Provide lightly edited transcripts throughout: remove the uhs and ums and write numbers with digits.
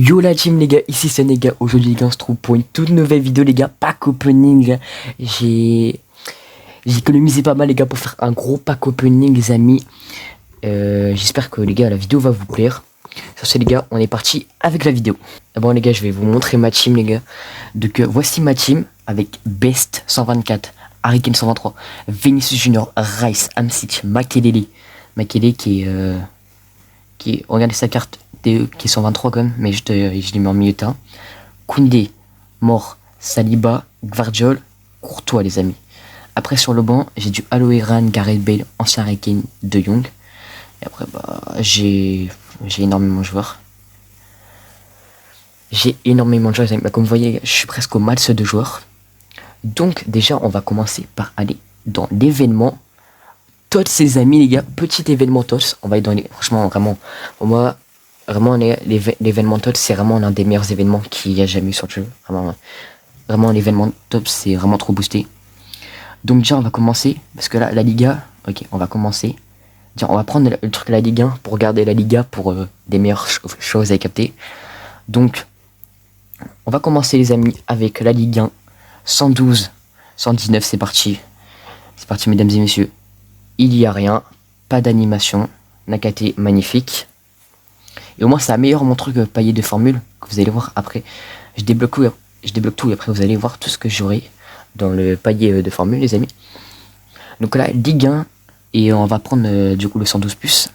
Yo la team les gars, ici c'est les gars, aujourd'hui les gars on se trouve pour une toute nouvelle vidéo les gars, pack opening les gars. J'ai économisé pas mal les gars pour faire un gros pack opening les amis. J'espère que les gars la vidéo va vous plaire. Sur ce les gars, on est parti avec la vidéo. Bon les gars, je vais vous montrer ma team les gars. Donc voici ma team avec Best 124, Harry Kane 123, Vinicius Junior, Rice, Hamsik, Makelele qui est, regardez sa carte DE qui est 123 quand même, mais je l'ai mis en milieu de terrain. Koundé, Mort, Saliba, Gvardiol, Courtois les amis. Après sur le banc, j'ai du Aloeran, Gareth Bale, ancien Harry Kane, De Jong. Et après bah j'ai énormément de joueurs. J'ai énormément de joueurs les amis. Bah, comme vous voyez, je suis presque au max de joueurs. Donc déjà on va commencer par aller dans l'événement Tots ses amis les gars, petit événement Tots, on va être dans les, franchement vraiment, pour moi, vraiment l'événement Tots c'est vraiment l'un des meilleurs événements qu'il y a jamais eu sur le jeu, vraiment l'événement Tots c'est vraiment trop boosté. Donc déjà on va commencer, parce que là la Liga, ok on va commencer, on va prendre le truc de la Ligue 1 pour regarder la Liga pour des meilleures choses à capter. Donc on va commencer les amis avec la Ligue 1, 112, 119 c'est parti mesdames et messieurs. Il y a rien, pas d'animation, Nakate magnifique. Et au moins ça améliore mon truc paillet de formule que vous allez voir après. Je débloque tout et après vous allez voir tout ce que j'aurai dans le paillet de formule les amis. Donc là Ligue 1 et on va prendre du coup le 112 plus.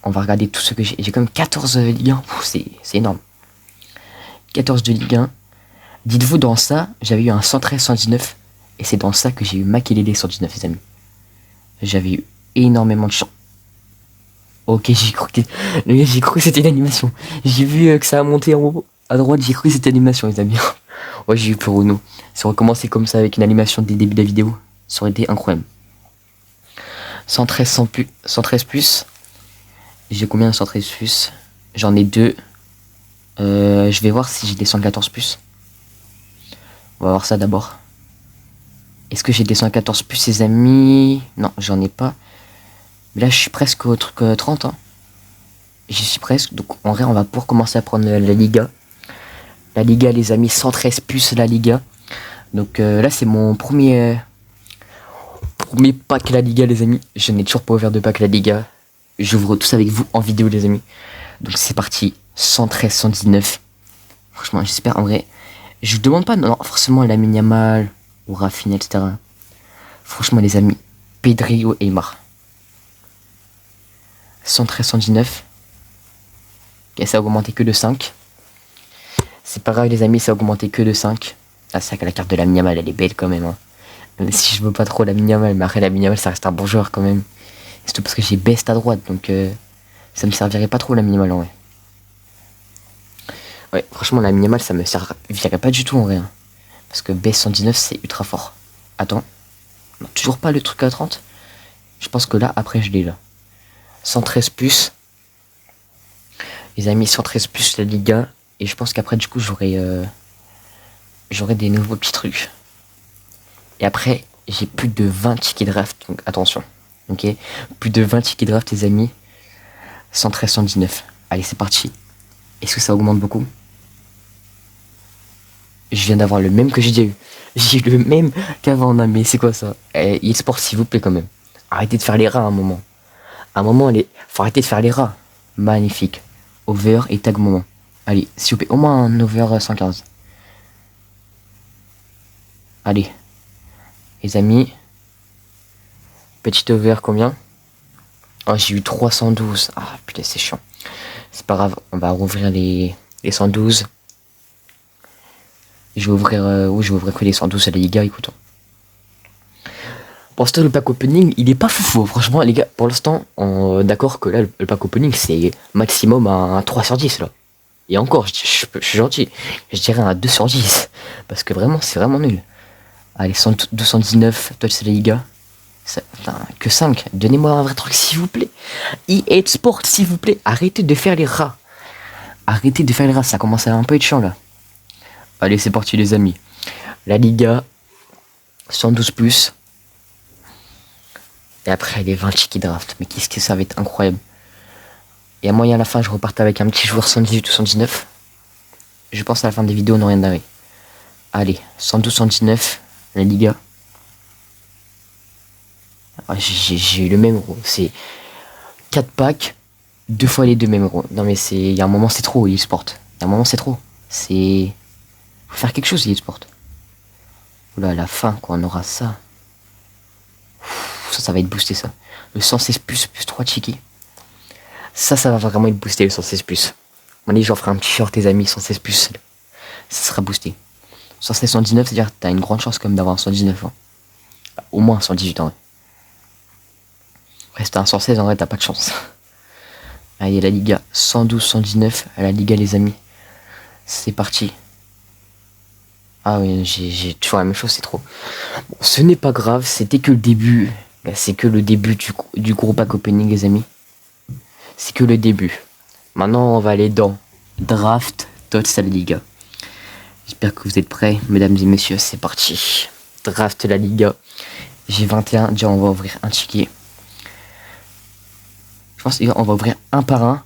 On va regarder tout ce que j'ai. J'ai quand même 14 Ligue 1, c'est énorme. 14 de Ligue 1. Dites-vous dans ça j'avais eu un 113 119 et c'est dans ça que j'ai eu Makelele 119 les amis. J'avais eu énormément de chance. Ok, j'ai cru que c'était une animation. J'ai vu que ça a monté en haut à droite, j'ai cru que c'était une animation, les amis. Ouais, j'ai eu peur ou non. Si on recommençait comme ça avec une animation dès le début de la vidéo, ça aurait été incroyable. 113 plus. J'ai combien de 113 plus? J'en ai 2. Je vais voir si j'ai des 114 plus. On va voir ça d'abord. Est-ce que j'ai des 114 plus les amis? Non, j'en ai pas. Mais là je suis presque au truc 30 hein. J'y suis presque. Donc en vrai on va pouvoir commencer à prendre la Liga. La Liga les amis, 113 plus la Liga. Donc là c'est mon premier pack la Liga les amis. Je n'ai toujours pas ouvert de pack la Liga. J'ouvre tout ça avec vous en vidéo les amis. Donc c'est parti. 113, 119. Franchement j'espère en vrai. Je vous demande pas non, forcément Lamine Yamal ou Rafinha etc. Franchement les amis, Pedri ou Aymar. 113, 119. Ok, ça a augmenté que de 5. C'est pas grave les amis, ça a augmenté que de 5. Ah c'est vrai que la carte de Lamine Yamal elle est belle quand même hein. Même si je veux pas trop Lamine Yamal, mais après Lamine Yamal ça reste un bon joueur quand même. C'est tout parce que j'ai Best à droite, donc ça me servirait pas trop Lamine Yamal en vrai. Ouais, franchement Lamine Yamal ça me servirait pas du tout en vrai hein. Parce que Best 119 c'est ultra fort. Attends, non, toujours pas le truc à 30. Je pense que là après je l'ai là. 113 plus. Les amis, 113 plus la Liga. Et je pense qu'après du coup j'aurai des nouveaux petits trucs. Et après j'ai plus de 20 tickets draft. Donc attention. Ok. Plus de 20 tickets draft les amis. 113, 119. Allez c'est parti. Est-ce que ça augmente beaucoup? Je viens d'avoir le même que j'ai déjà eu. J'ai eu le même qu'avant. Non mais c'est quoi ça? eSport s'il vous plaît quand même. Arrêtez de faire les rats à un moment. À un moment, faut arrêter de faire les rats. Magnifique. Over et tag moment. Allez, s'il vous plaît, au moins un over 115. Allez. Les amis. Petit over combien? Oh, j'ai eu 312. Ah, putain, c'est chiant. C'est pas grave, on va rouvrir les 112. Je vais ouvrir, oui, je vais ouvrir que les 112 à la Liga, écoute. Pour l'instant, le pack opening, il est pas fou, franchement, les gars. Pour l'instant, d'accord que là, le pack opening, c'est maximum un 3 sur 10, là. Et encore, je suis gentil. Je dirais un 2 sur 10. Parce que vraiment, c'est vraiment nul. Allez, 219, toi, c'est la Liga. Putain, que 5. Donnez-moi un vrai truc, s'il vous plaît. EA Sport, s'il vous plaît. Arrêtez de faire les rats. Arrêtez de faire les rats, ça commence à un peu être chiant, là. Allez, c'est parti, les amis. La Liga, 112 plus. Et après les 20 tickets draft. Mais qu'est-ce que ça va être incroyable. Et à moyen à la fin je reparte avec un petit joueur 118 ou 119. Je pense à la fin des vidéos, on n'a rien d'arrêt. Allez, 112, 119, la Liga. Ah, j'ai eu le même gros. C'est 4 packs, 2 fois les deux mêmes gros. Non mais c'est. Il y a un moment c'est trop e-sport. Il y a un moment c'est trop. C'est. Faut faire quelque chose e-sport. Oula, à la fin quand on aura ça. Ça va être boosté ça. Le 116 plus 3 cheeky. Ça va vraiment être boosté le 116 plus. Allez, j'en ferai un petit short tes amis, 116 plus. Ça sera boosté. 116, 119, c'est-à-dire que t'as une grande chance quand même d'avoir un 119 ans. Au moins 118 ans. Ouais, si t'as un 116, en vrai, t'as pas de chance. Allez, la Liga, 112, 119. À la Liga, les amis. C'est parti. Ah oui, j'ai toujours la même chose, c'est trop. Bon, ce n'est pas grave, c'était que le début. C'est que le début du gros pack opening, les amis. C'est que le début. Maintenant, on va aller dans Draft Tots à la Liga. J'espère que vous êtes prêts, mesdames et messieurs, c'est parti. Draft la Liga. J'ai 21, déjà on va ouvrir un ticket. Je pense qu'on va ouvrir un par un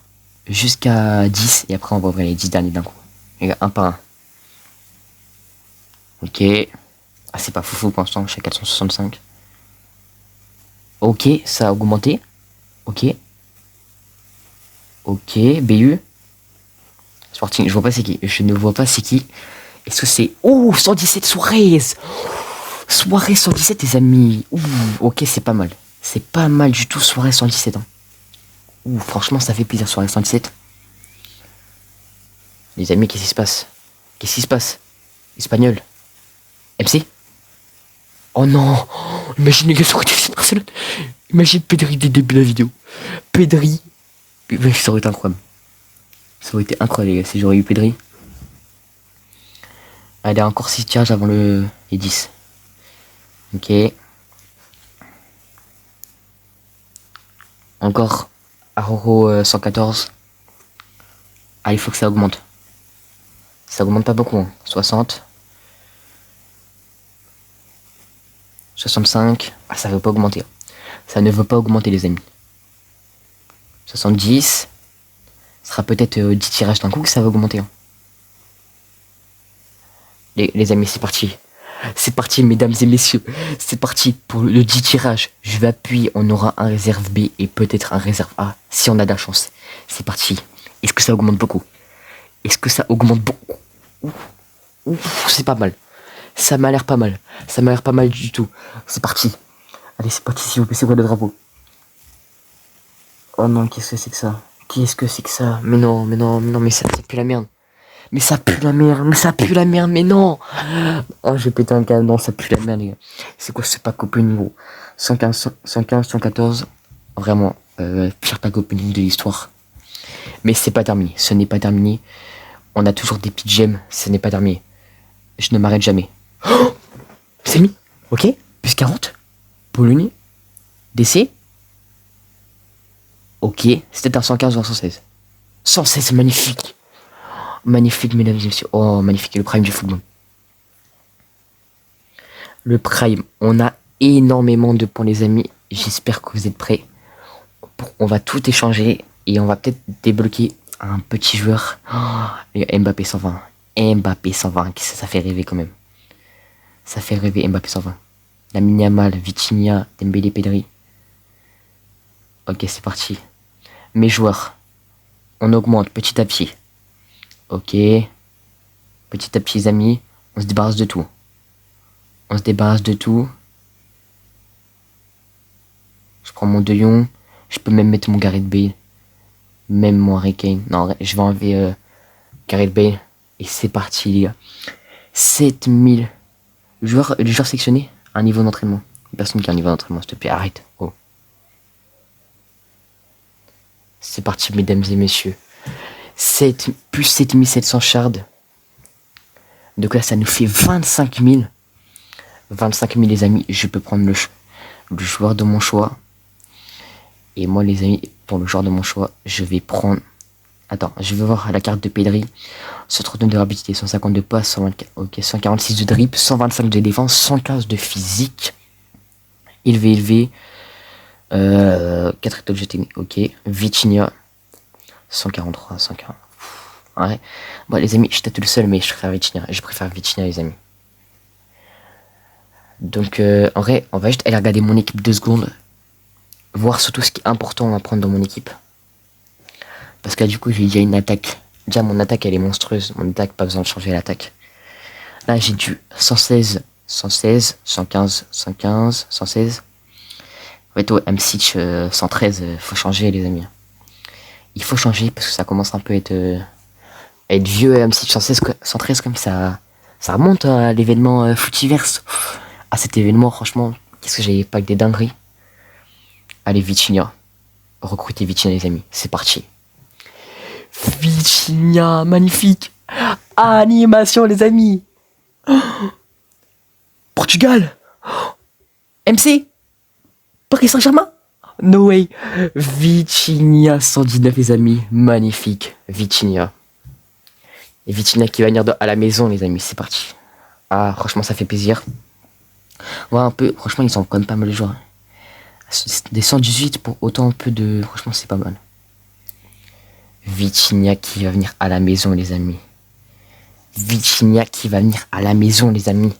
jusqu'à 10 et après on va ouvrir les 10 derniers d'un coup. Les gars, un par un. Ok. Ah, c'est pas foufou pour l'instant, je suis à 465. Ok, ça a augmenté. Ok. Ok, BU. Sporting, je vois pas c'est qui. Je ne vois pas c'est qui. Est-ce que c'est... Oh, 117 Suarez. Suarez 117 les amis. Ouh, ok, c'est pas mal. C'est pas mal du tout Suarez 117. Hein. Ouh, franchement, ça fait plaisir Suarez 117. Les amis, qu'est-ce qui se passe? Qu'est-ce qui se passe? Espagnol. MC? Oh non! Imagine les gars, ça aurait été cette personne. Imagine Pedri dès le début de la vidéo. Pedri. Ça aurait été incroyable. Ça aurait été incroyable, les gars, si j'aurais eu Pedri. Allez, encore 6 tirages avant les 10. Ok. Encore Aroro 114. Ah, il faut que ça augmente. Ça augmente pas beaucoup. Hein. 60. 65. Ah, ça veut pas augmenter. Ça ne veut pas augmenter, les amis. 70. Ce sera peut-être 10 tirages d'un coup que ça va augmenter. Hein. Les amis, c'est parti. C'est parti, mesdames et messieurs. C'est parti pour le 10 tirage. Je vais appuyer. On aura un réserve B et peut-être un réserve A. Si on a de la chance. C'est parti. Est-ce que ça augmente beaucoup? Est-ce que ça augmente beaucoup? C'est pas mal. Ça m'a l'air pas mal. Ça m'a l'air pas mal du tout. C'est parti. Allez, c'est parti, s'il vous plaît. C'est quoi le drapeau? Oh non, qu'est-ce que c'est que ça? Qu'est-ce que c'est que ça? Mais non, mais non, mais non, mais ça pue la merde. Mais ça pue la merde, mais ça pue la merde, mais non. Oh, j'ai pété un câble, non, ça pue la merde, les gars. C'est quoi ce pack opening, gros? 115, 114. Vraiment, pire pack opening de l'histoire. Mais c'est pas terminé, ce n'est pas terminé. On a toujours des petites gemmes, ce n'est pas terminé. Je ne m'arrête jamais. Oh, c'est mis. Ok, plus 40. Pologne. DC. Ok, c'était un 115 ou un 116. 116, magnifique. Magnifique, mesdames et messieurs. Oh, magnifique, le prime du football. Le prime, on a énormément de points, les amis. J'espère que vous êtes prêts. On va tout échanger et on va peut-être débloquer un petit joueur. Oh, Mbappé 120. Mbappé 120, ça fait rêver quand même. Ça fait rêver, Mbappé 120. Lamine Yamal, Vitinha, Dembélé, Pedri. Ok, c'est parti. Mes joueurs, on augmente petit à petit. Ok. Petit à petit, les amis, on se débarrasse de tout. On se débarrasse de tout. Je prends mon De Jong. Je peux même mettre mon Gareth Bale. Même mon Harry Kane. Non, je vais enlever Gareth Bale. Et c'est parti, les gars. 7000 joueurs sélectionnés à un niveau d'entraînement. Personne qui a un niveau d'entraînement, s'il te plaît, arrête. Oh. C'est parti, mesdames et messieurs. Plus 7700 shards. Donc là, ça nous fait 25 000. 25 000, les amis. Je peux prendre le joueur de mon choix. Et moi, les amis, pour le joueur de mon choix, je vais prendre... Attends, je vais voir la carte de Pedri. 139 de rapidité, 150 de passe, 124, ok, 146 de dribble, 125 de défense, 115 de physique. Élevé. 4 étoiles de technique, ok. Vitinha. 143, 140. Ouais. Bon, les amis, j'étais tout seul, mais je préfère Vitinha, les amis. Donc, en vrai, on va juste aller regarder mon équipe 2 secondes. Voir surtout ce qui est important à prendre dans mon équipe. Parce que là, du coup, j'ai déjà une attaque. Déjà, mon attaque, elle est monstrueuse. Mon attaque, pas besoin de changer l'attaque. Là, j'ai du 116, 116, 115, 115, 116. En fait, M6 113, faut changer, les amis. Il faut changer parce que ça commence un peu à être vieux. M6 116, 113, comme ça remonte à l'événement Footiverse. À cet événement, franchement, qu'est-ce que j'avais pas que des dingueries. Allez, Vitinha. Recrutez Vitinha, les amis. C'est parti. Vitinha, magnifique. Animation, les amis. Portugal. MC. Paris Saint-Germain. No way. Vitinha 119, les amis. Magnifique. Vitinha. Et Vitinha qui va venir à la maison, les amis. C'est parti. Ah, franchement, ça fait plaisir. Ouais, un peu. Franchement, ils sont quand même pas mal de joueurs. Des 118 pour autant peu de... Franchement, c'est pas mal. Vitinha qui va venir à la maison, les amis. Vitinha qui va venir à la maison, les amis.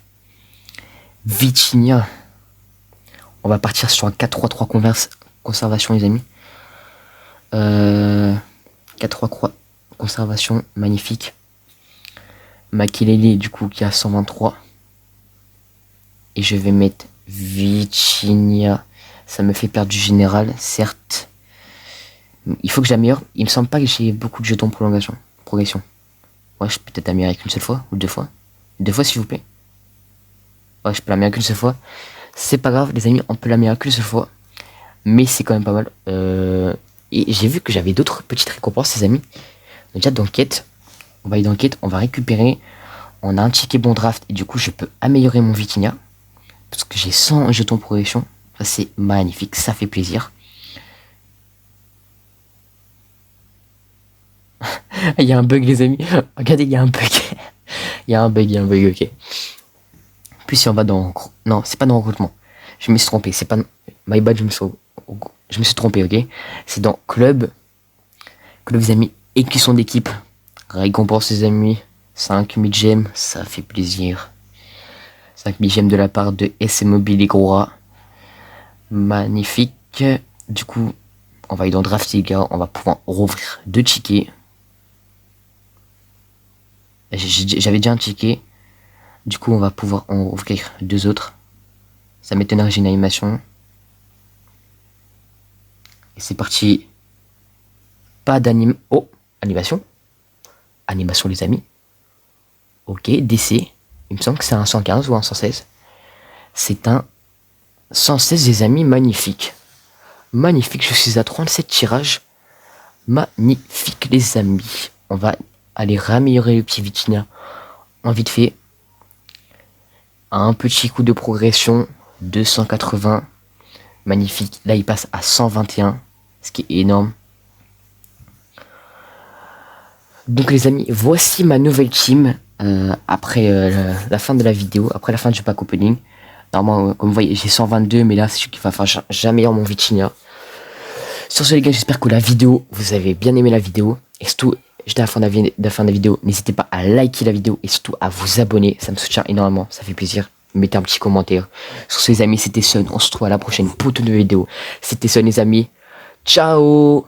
Vitinha. On va partir sur un 4-3-3 conservation, les amis. 4-3-3 conservation, magnifique. Makelele, du coup, qui a 123. Et je vais mettre Vitinha. Ça me fait perdre du général, certes. Il faut que j'améliore. Il me semble pas que j'ai beaucoup de jetons progression. Ouais, je peux peut-être améliorer qu'une seule fois ou 2 fois. 2 fois, s'il vous plaît. Ouais, je peux l'améliorer qu'une seule fois. C'est pas grave, les amis, on peut l'améliorer qu'une seule fois. Mais c'est quand même pas mal. Et j'ai vu que j'avais d'autres petites récompenses, les amis. Donc, déjà, d'enquête. On va aller d'enquête, on va récupérer. On a un ticket bon draft. Et du coup, je peux améliorer mon Vitinha. Parce que j'ai 100 jetons progression. Ça, c'est magnifique. Ça fait plaisir. Il y a un bug, les amis. Regardez, il y a un bug. Il y a un bug, ok. Puis si on va dans... Non, c'est pas dans recrutement. Je me suis trompé. C'est pas... My bad, je me suis trompé, ok. C'est dans club. Club, les amis. Écusson d'équipe. Récompense, les amis. 5000 gemmes. Ça fait plaisir. 5000 gemmes de la part de SC Mobile et Groa. Magnifique. Du coup, on va aller dans draft, les gars. On va pouvoir rouvrir 2 tickets. J'avais déjà un ticket. Du coup, on va pouvoir en ouvrir 2 autres. Ça m'étonnerait, j'ai une animation. Et c'est parti. Pas Oh, animation. Animation, les amis. Ok, DC. Il me semble que c'est un 115 ou un 116. C'est un 116, les amis. Magnifique. Magnifique, je suis à 37 tirages. Magnifique, les amis. On va aller réaméliorer le petit Vitinha en vite fait. Un petit coup de progression. 280. Magnifique. Là, il passe à 121. Ce qui est énorme. Donc, les amis, voici ma nouvelle team. Après la fin de la vidéo. Après la fin du pack opening. Normalement, comme vous voyez, j'ai 122. Mais là, c'est sûr qu'il va falloir j'améliore mon Vitinha. Sur ce, les gars, j'espère que la vidéo, vous avez bien aimé la vidéo. Et surtout, juste à la fin de la vidéo, n'hésitez pas à liker la vidéo et surtout à vous abonner. Ça me soutient énormément, ça fait plaisir. Mettez un petit commentaire. Sur ce, les amis, c'était Sun. On se retrouve à la prochaine pour une nouvelle vidéo. C'était Sun, les amis. Ciao!